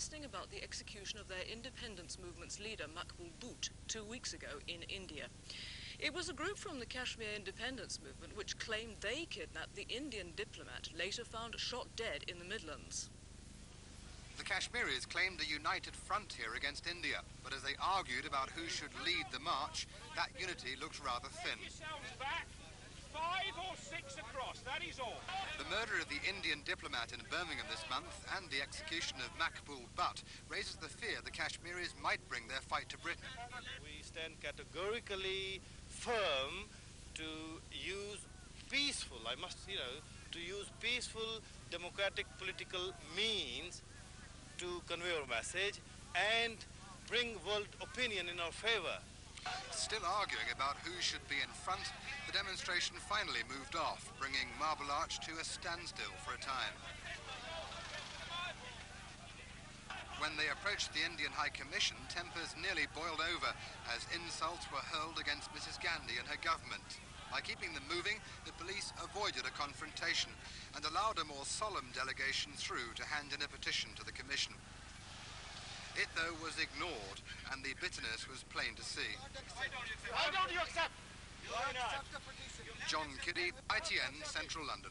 protesting about the execution of their independence movement's leader, Maqbool 2 weeks ago in India. It was a group from the Kashmir independence movement which claimed they kidnapped the Indian diplomat, later found shot dead in the Midlands. The Kashmiris claimed a united front here against India, but as they argued about who should lead the march, that unity looked rather thin. Back. 5 or 6 across, that is all. The murder of the Indian diplomat in Birmingham this month and the execution of Maqbool raises the fear the Kashmiris might bring their fight to Britain. We stand categorically firm to use peaceful, to use peaceful democratic political means to convey our message and bring world opinion in our favor. Still arguing about who should be in front, the demonstration finally moved off, bringing Marble Arch to a standstill for a time. When they approached the Indian High Commission, tempers nearly boiled over as insults were hurled against Mrs. Gandhi and her government. By keeping them moving, the police avoided a confrontation and allowed a more solemn delegation through to hand in a petition to the Commission. It, though, was ignored, and the bitterness was plain to see. Why don't you accept? John Kiddy, ITN, Central London.